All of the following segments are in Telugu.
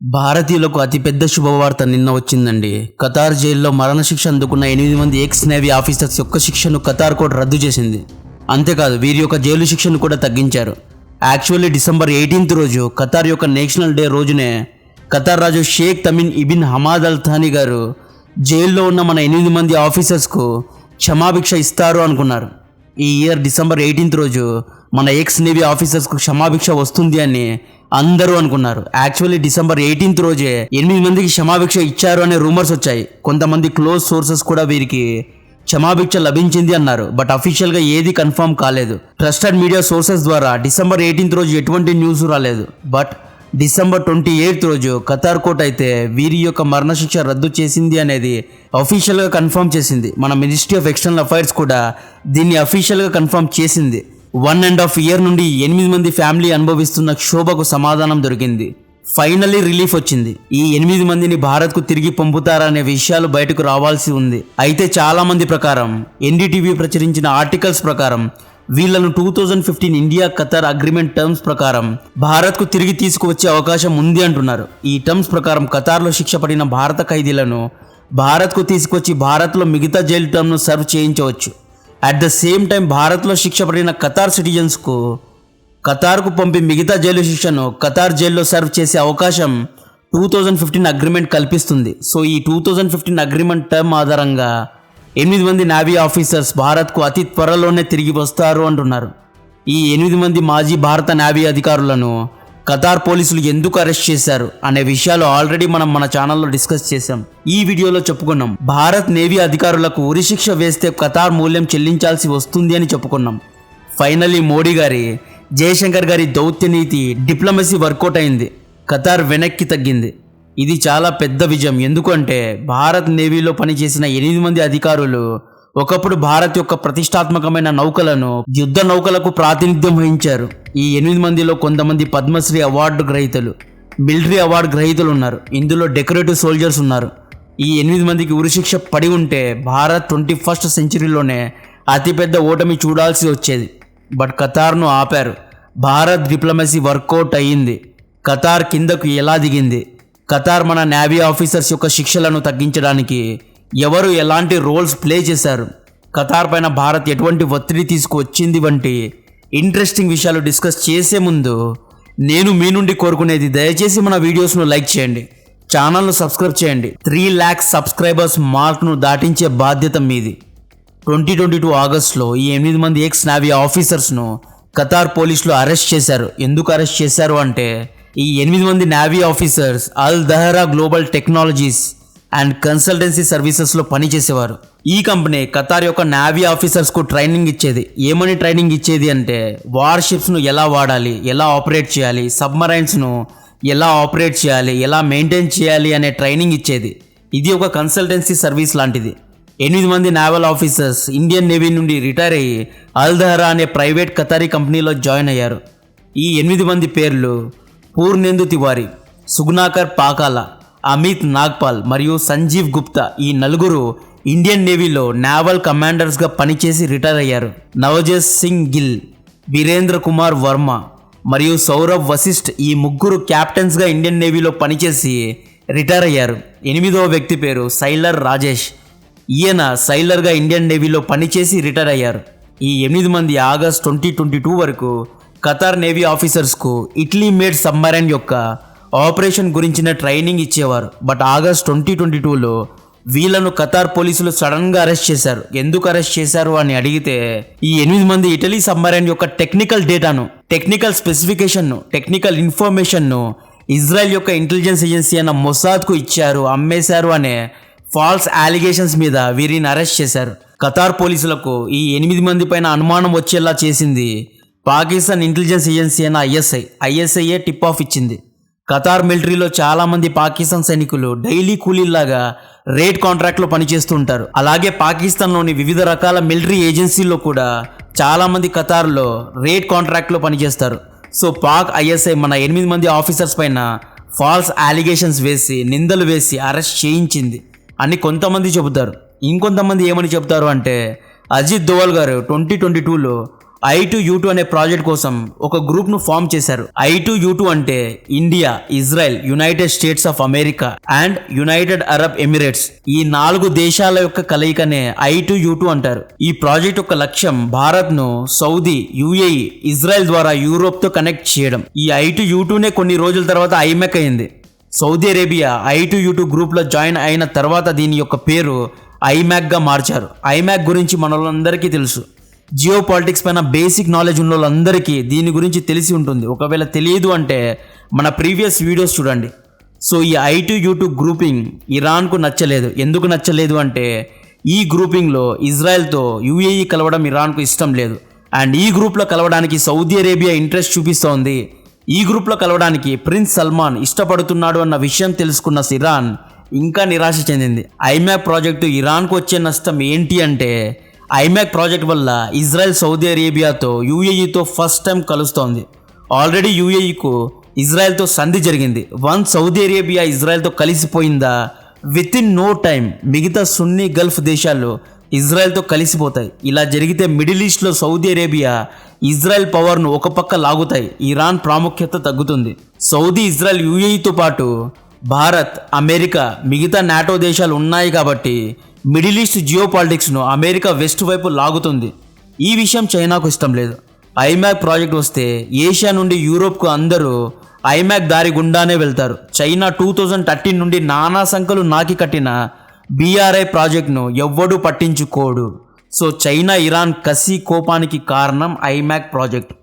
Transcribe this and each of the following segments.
భారతీయులకు అతిపెద్ద శుభవార్త నిన్న వచ్చిందండి. ఖతార్ జైల్లో మరణశిక్ష అందుకున్న 8 మంది ఎక్స్ నేవీ ఆఫీసర్స్ యొక్క శిక్షను ఖతార్ కోర్టు రద్దు చేసింది. అంతేకాదు వీరి యొక్క జైలు శిక్షను కూడా తగ్గించారు. యాక్చువల్లీ డిసెంబర్ 18 రోజు ఖతార్ యొక్క నేషనల్ డే రోజునే ఖతార్ రాజు Sheikh Tamim ibn Hamad Al Thani గారు జైల్లో ఉన్న మన 8 మంది ఆఫీసర్స్కు క్షమాభిక్ష ఇస్తారు అనుకున్నారు. ఈ ఇయర్ డిసెంబర్ 18 రోజు మన ఎక్స్ నేవీ ఆఫీసర్స్కు క్షమాభిక్ష వస్తుంది అని అందరూ అనుకున్నారు. యాక్చువల్లీ డిసెంబర్ 18 రోజే 8 మందికి క్షమాభిక్ష ఇచ్చారు అనే రూమర్స్ వచ్చాయి. కొంతమంది క్లోజ్ సోర్సెస్ కూడా వీరికి క్షమాభిక్ష లభించింది అన్నారు. బట్ అఫీషియల్గా ఏది కన్ఫర్మ్ కాలేదు. ట్రస్టెడ్ మీడియా సోర్సెస్ ద్వారా డిసెంబర్ 18 రోజు ఎటువంటి న్యూస్ రాలేదు. బట్ డిసెంబర్ 28 రోజు ఖతార్ కోర్ట్ అయితే వీరి యొక్క మరణశిక్ష రద్దు చేసింది అనేది అఫీషియల్గా కన్ఫర్మ్ చేసింది. మన మినిస్ట్రీ ఆఫ్ ఎక్స్టర్నల్ అఫైర్స్ కూడా దీన్ని అఫీషియల్గా కన్ఫర్మ్ చేసింది. 1.5 ఇయర్ నుండి 8 మంది ఫ్యామిలీ అనుభవిస్తున్న క్షోభకు సమాధానం దొరికింది. ఫైనల్లీ రిలీఫ్ వచ్చింది. ఈ 8 మందిని భారత్కు తిరిగి పంపుతారనే విషయాలు బయటకు రావాల్సి ఉంది. అయితే చాలా మంది ప్రకారం ఎన్డీటీవీ ప్రచురించిన ఆర్టికల్స్ ప్రకారం వీళ్లను 2015 ఇండియా ఖతార్ అగ్రిమెంట్ టర్మ్స్ ప్రకారం భారత్కు తిరిగి తీసుకువచ్చే అవకాశం ఉంది అంటున్నారు. ఈ టర్మ్స్ ప్రకారం ఖతార్లో శిక్ష పడిన భారత ఖైదీలను భారత్కు తీసుకొచ్చి భారత్లో మిగతా జైలు టర్మ్ను సర్వ్ చేయించవచ్చు. అట్ ద సేమ్ టైం భారత్లో శిక్ష పడిన ఖతార్ సిటిజన్స్కు ఖతార్కు పంపి మిగతా జైలు శిక్షను ఖతార్ జైల్లో సర్వ్ చేసే అవకాశం 2015 అగ్రిమెంట్ కల్పిస్తుంది. సో ఈ 2015 అగ్రిమెంట్ టర్మ్ ఆధారంగా 8 మంది నేవీ ఆఫీసర్స్ భారత్కు అతి త్వరలోనే తిరిగి వస్తారు అంటున్నారు. ఈ 8 మంది మాజీ భారత నేవీ అధికారులను ఖతార్ పోలీసులు ఎందుకు అరెస్ట్ చేశారు అనే విషయాలు ఆల్రెడీ మనం మన ఛానల్లో డిస్కస్ చేశాం. ఈ వీడియోలో చెప్పుకున్నాం. భారత్ నేవీ అధికారులకు ఉరిశిక్ష వేస్తే ఖతార్ మూల్యం చెల్లించాల్సి వస్తుంది అని చెప్పుకున్నాం. ఫైనల్లీ మోడీ గారి, జయశంకర్ గారి దౌత్య నీతి డిప్లొమసీ వర్కౌట్ అయింది. ఖతార్ వెనక్కి తగ్గింది. ఇది చాలా పెద్ద విజయం. ఎందుకంటే భారత్ నేవీలో పనిచేసిన 8 మంది అధికారులు ఒకప్పుడు భారత్ యొక్క ప్రతిష్టాత్మకమైన నౌకలను, యుద్ధ నౌకలకు ప్రాతినిధ్యం వహించారు. ఈ 8 మందిలో కొంతమంది పద్మశ్రీ అవార్డు గ్రహీతలు, మిలిటరీ అవార్డు గ్రహీతలు ఉన్నారు. ఇందులో డెకరేటివ్ సోల్జర్స్ ఉన్నారు. ఈ 8 మందికి ఉరిశిక్ష పడి ఉంటే భారత్ 21st సెంచరీలోనే అతిపెద్ద ఓటమి చూడాల్సి వచ్చేది. బట్ ఖతార్ను ఆపారు. భారత్ డిప్లొమసీ వర్కౌట్ అయ్యింది. ఖతార్ కిందకు ఎలా దిగింది, ఖతార్ మన నేవీ ఆఫీసర్స్ యొక్క శిక్షలను తగ్గించడానికి ఎవరు ఎలాంటి రోల్స్ ప్లే చేశారు, ఖతార్ పైన భారత్ ఎటువంటి ఒత్తిడి తీసుకువచ్చింది వంటి ఇంట్రెస్టింగ్ విషయాలు డిస్కస్ చేసే ముందు నేను మీ నుండి కోరుకునేది, దయచేసి మన వీడియోస్ను లైక్ చేయండి, ఛానల్ను సబ్స్క్రైబ్ చేయండి. 3 lakhs సబ్స్క్రైబర్స్ మార్క్ను దాటించే బాధ్యత మీది. 2022 ఆగస్టులో ఈ 8 మంది ఎక్స్ నేవీ ఆఫీసర్స్ను ఖతార్ పోలీసులు అరెస్ట్ చేశారు. ఎందుకు అరెస్ట్ చేశారు అంటే ఈ 8 మంది navy officers Al Dahra global technologies and consultancy సర్వీసెస్లో పనిచేసేవారు. ఈ కంపెనీ ఖతార్ యొక్క నేవీ ఆఫీసర్స్కు ట్రైనింగ్ ఇచ్చేది. ఏమని ట్రైనింగ్ ఇచ్చేది అంటే వార్షిప్స్ను ఎలా వాడాలి, ఎలా ఆపరేట్ చేయాలి, సబ్మరైన్స్ను ఎలా ఆపరేట్ చేయాలి, ఎలా మెయింటైన్ చేయాలి అనే ట్రైనింగ్ ఇచ్చేది. ఇది ఒక కన్సల్టెన్సీ సర్వీస్ లాంటిది. 8 మంది నేవల్ ఆఫీసర్స్ ఇండియన్ నేవీ నుండి రిటైర్ అయ్యి అల్ దహరా అనే ప్రైవేట్ ఖతారీ కంపెనీలో జాయిన్ అయ్యారు. ఈ 8 మంది పేర్లు పూర్ణేందు తివారీ, సుగ్నాకర్ పాకాలా, అమిత్ నాగ్పాల్ మరియు సంజీవ్ గుప్తా. ఈ నలుగురు ఇండియన్ నేవీలో నేవల్ కమాండర్స్గా పనిచేసి రిటైర్ అయ్యారు. నవజోత్ సింగ్ గిల్, వీరేంద్ర కుమార్ వర్మ మరియు సౌరభ్ వశిష్ఠ్ ఈ ముగ్గురు క్యాప్టెన్స్గా ఇండియన్ నేవీలో పనిచేసి రిటైర్ అయ్యారు. 8వ వ్యక్తి పేరు సైలర్ రాజేష్. ఈయన సైలర్గా ఇండియన్ నేవీలో పనిచేసి రిటైర్ అయ్యారు. ఈ 8 మంది ఆగస్ట్ 2022 వరకు ఖతార్ నేవీ ఆఫీసర్స్కు ఇటలీ మేడ్ సబ్మరైన్ యొక్క ఆపరేషన్ గురించిన ట్రైనింగ్ ఇచ్చేవారు. బట్ ఆగస్ట్ 2022లో వీళ్ళను ఖతార్ పోలీసులు సడన్గా అరెస్ట్ చేశారు. ఎందుకు అరెస్ట్ చేశారు అని అడిగితే ఈ 8 మంది ఇటలీ సబ్మరైన్ యొక్క టెక్నికల్ డేటాను, టెక్నికల్ స్పెసిఫికేషన్ను, టెక్నికల్ ఇన్ఫర్మేషన్ను ఇజ్రాయెల్ యొక్క ఇంటెలిజెన్స్ ఏజెన్సీ అయిన మొసాద్కు ఇచ్చారు, అమ్మేశారు అనే ఫాల్స్ అలిగేషన్స్ మీద వీరిని అరెస్ట్ చేశారు. ఖతార్ పోలీసులకు ఈ 8 మంది పైన అనుమానం వచ్చేలా చేసింది పాకిస్తాన్ ఇంటెలిజెన్స్ ఏజెన్సీ అయిన ఐఎస్ఐఏ టిప్ ఆఫ్ ఇచ్చింది. ఖతార్ మిలిటరీలో చాలామంది పాకిస్తాన్ సైనికులు డైలీ కూలీలాగా రేట్ కాంట్రాక్ట్లో పనిచేస్తుంటారు. అలాగే పాకిస్తాన్లోని వివిధ రకాల మిలిటరీ ఏజెన్సీల్లో కూడా చాలామంది ఖతార్లో రేట్ కాంట్రాక్ట్లో పనిచేస్తారు. సో పాక్ ఐఎస్ఐ మన 8 మంది ఆఫీసర్స్ పైన ఫాల్స్ అలిగేషన్స్ వేసి, నిందలు వేసి అరెస్ట్ చేయించింది అని కొంతమంది చెబుతారు. ఇంకొంతమంది ఏమని చెబుతారు అంటే అజిత్ దోవల్ గారు 2022లో I2U2 అనే ప్రాజెక్ట్ కోసం ఒక గ్రూప్ ను ఫామ్ చేశారు. I2U2 అంటే India, Israel, United states of America and United Arab Emirates, ఈ 4 దేశాల యొక్క కలయికనే I2U2 అంటారు. ఈ ప్రాజెక్ట్ యొక్క లక్ష్యం భారత్ ను సౌదీ, యుఏఈ, ఇజ్రాయెల్ ద్వారా యూరోప్ తో కనెక్ట్ చేయడం. ఈ I2U2 నే కొన్ని రోజుల తర్వాత ఐమెక్ అయింది. సౌదీ అరేబియా I2U2 గ్రూప్ లో జాయిన్ అయిన తర్వాత దీని యొక్క పేరు ఐమాక్ గా మార్చారు. ఐమాక్ గురించి మనలందరికీ తెలుసు. జియో పాలిటిక్స్ పైన బేసిక్ నాలెడ్జ్ ఉన్న వాళ్ళందరికీ దీని గురించి తెలిసి ఉంటుంది. ఒకవేళ తెలియదు అంటే మన ప్రీవియస్ వీడియోస్ చూడండి. సో ఈ I2U2 గ్రూపింగ్ ఇరాన్కు నచ్చలేదు. ఎందుకు నచ్చలేదు అంటే ఈ గ్రూపింగ్లో ఇజ్రాయెల్తో యుఏఈ కలవడం ఇరాన్కు ఇష్టం లేదు. అండ్ ఈ గ్రూప్లో కలవడానికి సౌదీ అరేబియా ఇంట్రెస్ట్ చూపిస్తోంది. ఈ గ్రూప్లో కలవడానికి ప్రిన్స్ సల్మాన్ ఇష్టపడుతున్నాడు అన్న విషయం తెలుసుకున్న ఇరాన్ ఇంకా నిరాశ చెందింది. ఐమాక్ ప్రాజెక్టు ఇరాన్కు వచ్చే నష్టం ఏంటి అంటే ఐమాక్ ప్రాజెక్ట్ వల్ల ఇజ్రాయెల్ సౌదీ అరేబియాతో యుఏఈతో ఫస్ట్ టైం కలుస్తోంది. ఆల్రెడీ యుఏఈకు ఇజ్రాయెల్తో సంధి జరిగింది. వన్స్ సౌదీ అరేబియా ఇజ్రాయెల్తో కలిసిపోయిందా విత్ ఇన్ నో టైం మిగతా సున్నీ గల్ఫ్ దేశాలు ఇజ్రాయెల్తో కలిసిపోతాయి. ఇలా జరిగితే మిడిల్ ఈస్ట్లో సౌదీ అరేబియా, ఇజ్రాయెల్ పవర్ను ఒక పక్క లాగుతాయి. ఇరాన్ ప్రాముఖ్యత తగ్గుతుంది. సౌదీ, ఇజ్రాయెల్, యుఏఈతో పాటు భారత్, అమెరికా, మిగతా నాటో దేశాలు ఉన్నాయి కాబట్టి మిడిల్ ఈస్ట్ జియో పాలిటిక్స్ను అమెరికా వెస్ట్ వైపు లాగుతుంది. ఈ విషయం చైనాకు ఇష్టం లేదు. ఐమాక్ ప్రాజెక్ట్ వస్తే ఏషియా నుండి యూరోప్కు అందరూ ఐమాక్ దారి గుండానే వెళ్తారు. చైనా 2013 నుండి నానా సంఖ్యలు నాకి కట్టిన BRI ప్రాజెక్ట్ను ఎవ్వడూ పట్టించుకోడు. సో చైనా, ఇరాన్ కసి కోపానికి కారణం ఐమాక్ ప్రాజెక్ట్.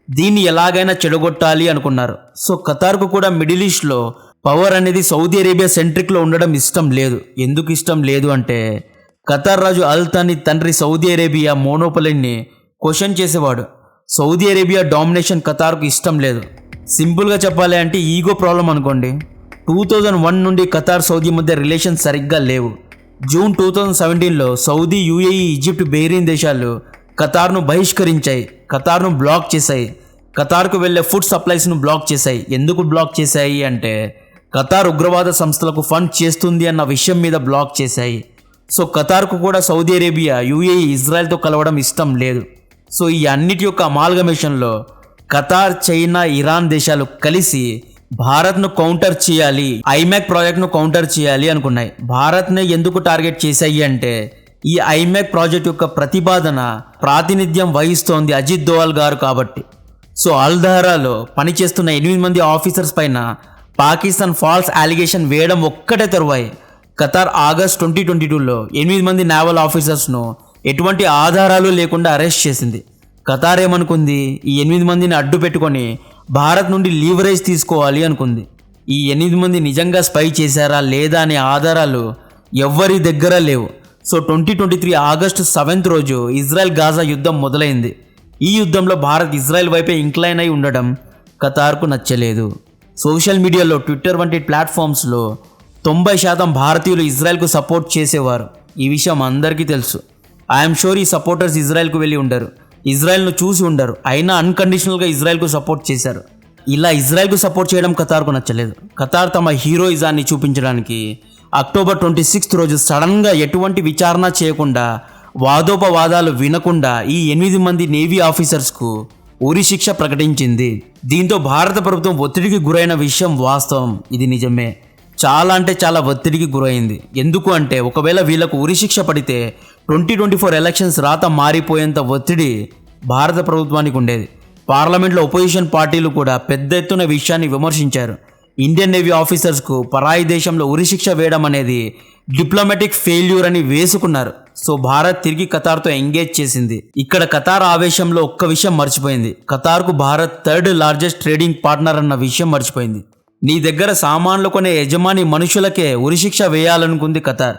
దీన్ని ఎలాగైనా చెడగొట్టాలి అనుకున్నారు. సో ఖతార్కు కూడా మిడిల్ ఈస్ట్లో పవర్ అనేది సౌదీ అరేబియా సెంట్రిక్లో ఉండడం ఇష్టం లేదు. ఎందుకు ఇష్టం లేదు అంటే ఖతార్ రాజు అల్ థానీ తండ్రి సౌదీ అరేబియా మోనోపలిని క్వశ్చన్ చేసేవాడు. సౌదీ అరేబియా డామినేషన్ ఖతార్కు ఇష్టం లేదు. సింపుల్గా చెప్పాలి అంటే ఈగో ప్రాబ్లం అనుకోండి. 2001 నుండి ఖతార్, సౌదీ మధ్య రిలేషన్ సరిగ్గా లేవు. జూన్ 2017లో సౌదీ, యుఏఈ, ఈజిప్ట్, బెహ్రీన్ దేశాలు ఖతార్ను బహిష్కరించాయి. ఖతార్ను బ్లాక్ చేశాయి. ఖతార్కు వెళ్లే ఫుడ్ సప్లైస్ను బ్లాక్ చేశాయి. ఎందుకు బ్లాక్ చేశాయి అంటే ఖతార్ ఉగ్రవాద సంస్థలకు ఫండ్ చేస్తుంది అన్న విషయం మీద బ్లాక్ చేశాయి. సో ఖతార్కు కూడా సౌదీ అరేబియా, యుఏఈ, ఇజ్రాయెల్తో కలవడం ఇష్టం లేదు. సో ఈ అన్నిటి యొక్క అమాల్గమేషన్లో ఖతార్, చైనా, ఇరాన్ దేశాలు కలిసి భారత్ను కౌంటర్ చేయాలి, ఐమాక్ ప్రాజెక్ట్ను కౌంటర్ చేయాలి అనుకున్నాయి. భారత్ని ఎందుకు టార్గెట్ చేశాయి అంటే ఈ ఐమాక్ ప్రాజెక్ట్ యొక్క ప్రాతినిధ్యం వహిస్తోంది అజిత్ దోవల్ గారు కాబట్టి. సో అల్దహరాలో పనిచేస్తున్న 8 మంది ఆఫీసర్స్ పైన పాకిస్తాన్ ఫాల్స్ అలిగేషన్ వేయడం ఒక్కటే తరువాయి ఖతార్ ఆగస్ట్ 2022లో 8 మంది నేవల్ ఆఫీసర్స్ను ఎటువంటి ఆధారాలు లేకుండా అరెస్ట్ చేసింది. ఖతార్ ఏమనుకుంది, ఈ 8 మందిని అడ్డు పెట్టుకొని భారత్ నుండి లీవరేజ్ తీసుకోవాలి అనుకుంది. ఈ 8 మంది నిజంగా స్పై చేశారా లేదా అనే ఆధారాలు ఎవ్వరి దగ్గర లేవు. సో 2023 ఆగస్టు 7th రోజు ఇజ్రాయెల్ గాజా యుద్ధం మొదలైంది. ఈ యుద్ధంలో భారత్ ఇజ్రాయెల్ వైపే ఇంక్లైన్ అయి ఉండడం ఖతార్కు నచ్చలేదు. సోషల్ మీడియాలో, ట్విట్టర్ వంటి ప్లాట్ఫామ్స్లో 90% భారతీయులు ఇజ్రాయెల్కు సపోర్ట్ చేసేవారు. ఈ విషయం అందరికీ తెలుసు. ఐఎమ్ షూర్ ఈ సపోర్టర్స్ ఇజ్రాయెల్కు వెళ్ళి ఉండరు, ఇజ్రాయెల్ను చూసి ఉండరు, అయినా అన్కండిషనల్గా ఇజ్రాయెల్కు సపోర్ట్ చేశారు. ఇలా ఇజ్రాయెల్కు సపోర్ట్ చేయడం ఖతార్కు నచ్చలేదు. ఖతార్ తమ హీరోయిజాన్ని చూపించడానికి అక్టోబర్ 26th రోజు సడన్గా ఎటువంటి విచారణ చేయకుండా, వాదోపవాదాలు వినకుండా ఈ 8 మంది నేవీ ఆఫీసర్స్కు ఉరి శిక్ష ప్రకటించింది. దీంతో భారత ప్రభుత్వం ఒత్తిడికి గురైన విషయం వాస్తవం. ఇది నిజమే, చాలా అంటే చాలా ఒత్తిడికి గురైంది. ఎందుకు అంటే ఒకవేళ వీళ్ళకు ఉరి శిక్ష పడితే 2024 ఎలక్షన్స్ రాత మారిపోయేంత ఒత్తిడి భారత ప్రభుత్వానికి ఉండేది. పార్లమెంట్లో ఒపోజిషన్ పార్టీలు కూడా పెద్ద ఎత్తున విషయాన్ని విమర్శించారు. ఇండియన్ నేవీ ఆఫీసర్స్కు పరాయి దేశంలో ఉరిశిక్ష వేయడం అనేది డిప్లొమాటిక్ ఫెయిల్యూర్ అని వేసుకున్నారు. సో భారత్ తిరిగి ఖతార్తో ఎంగేజ్ చేసింది. ఇక్కడ ఖతార్ ఆవేశంలో ఒక్క విషయం మర్చిపోయింది. ఖతార్కు Bharat 3rd largest trading partner అన్న విషయం మర్చిపోయింది. నీ దగ్గర సామాన్లు కొనే యజమాని మనుషులకే ఉరిశిక్ష వేయాలనుకుంది ఖతార్.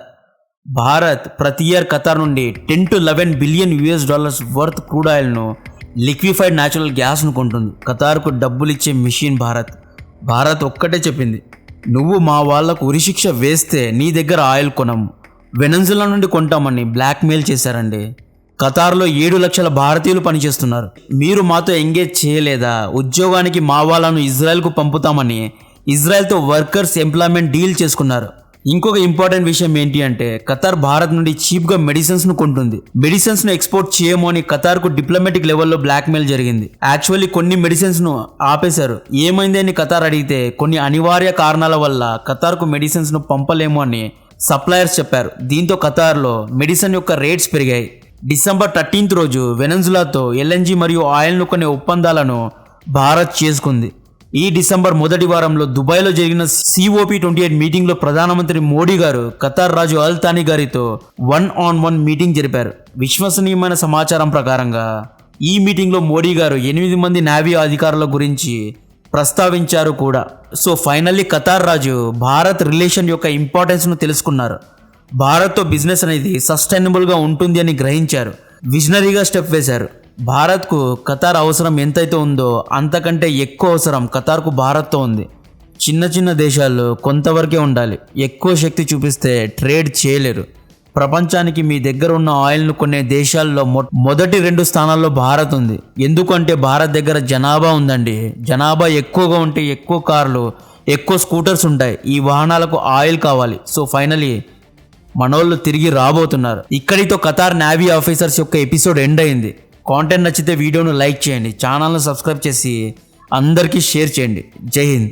భారత్ ప్రతి ఇయర్ ఖతార్ నుండి $10 to 11 బిలియన్ వర్త్ క్రూడ్ ఆయిల్ను, లిక్విఫైడ్ న్యాచురల్ గ్యాస్ను కొంటుంది. ఖతార్కు డబ్బులు ఇచ్చే మిషన్ భారత్ ఒక్కటే చెప్పింది, నువ్వు మా వాళ్లకు ఉరిశిక్ష వేస్తే నీ దగ్గర ఆయిల్ కొనము, వెనెజులా నుండి కొంటామని బ్లాక్మెయిల్ చేశారండి. ఖతార్లో 7 లక్షల భారతీయులు పనిచేస్తున్నారు. మీరు మాతో ఎంగేజ్ చేయలేదా? ఉద్యోగానికి మా వాళ్ళను ఇజ్రాయెల్కు పంపుతామని ఇజ్రాయెల్తో వర్కర్స్ ఎంప్లాయ్మెంట్ డీల్ చేసుకున్నారు. ఇంకొక ఇంపార్టెంట్ విషయం ఏంటి అంటే ఖతార్ భారత్ నుండి చీప్గా మెడిసిన్స్ను కొంటుంది. మెడిసిన్స్ను ఎక్స్పోర్ట్ చేయమో అని ఖతార్కు డిప్లొమాటిక్ లెవెల్లో బ్లాక్మెయిల్ జరిగింది. యాక్చువల్లీ కొన్ని మెడిసిన్స్ను ఆపేశారు. ఏమైంది అని ఖతార్ అడిగితే కొన్ని అనివార్య కారణాల వల్ల ఖతార్కు మెడిసిన్స్ను పంపలేము అని సప్లయర్స్ చెప్పారు. దీంతో ఖతార్లో మెడిసిన్ యొక్క రేట్స్ పెరిగాయి. డిసెంబర్ 13 రోజు వెనెజులాతో ఎల్ఎన్జీ మరియు ఆయిల్ను కొనే ఒప్పందాలను భారత్ చేసుకుంది. ఈ డిసెంబర్ మొదటి వారంలో దుబాయ్లో జరిగిన COP28 మీటింగ్లో ప్రధానమంత్రి మోడీ గారు ఖతార్ రాజు అల్ థానీ గారితో 1-on-1 మీటింగ్ జరిపారు. విశ్వసనీయమైన సమాచారం ప్రకారంగా ఈ మీటింగ్లో మోడీ గారు 8 మంది నేవీ అధికారుల గురించి ప్రస్తావించారు కూడా. సో ఫైనల్లీ ఖతార్ రాజు భారత్ రిలేషన్ యొక్క ఇంపార్టెన్స్ను తెలుసుకున్నారు. భారత్తో బిజినెస్ అనేది సస్టైనబుల్గా ఉంటుంది అని గ్రహించారు. విజనరీగా స్టెప్ వేశారు. భారత్కు ఖతార్ అవసరం ఎంతైతే ఉందో అంతకంటే ఎక్కువ అవసరం ఖతార్కు భారత్తో ఉంది. చిన్న చిన్న దేశాల్లో కొంతవరకే ఉండాలి. ఎక్కువ శక్తి చూపిస్తే ట్రేడ్ చేయలేరు. ప్రపంచానికి మీ దగ్గర ఉన్న ఆయిల్ను కొనే దేశాల్లో మొదటి 2 స్థానాల్లో భారత్ ఉంది. ఎందుకంటే భారత్ దగ్గర జనాభా ఉందండి. జనాభా ఎక్కువగా ఉంటే ఎక్కువ కార్లు, ఎక్కువ స్కూటర్స్ ఉంటాయి. ఈ వాహనాలకు ఆయిల్ కావాలి. సో ఫైనలీ మనోళ్ళు తిరిగి రాబోతున్నారు. ఇక్కడితో ఖతార్ నేవీ ఆఫీసర్స్ యొక్క ఎపిసోడ్ ఎండ్ అయింది. కాంటెంట్ నచ్చితే వీడియోను లైక్ చేయండి, ఛానల్ను సబ్స్క్రైబ్ చేసి అందరికీ షేర్ చేయండి. జై హింద్.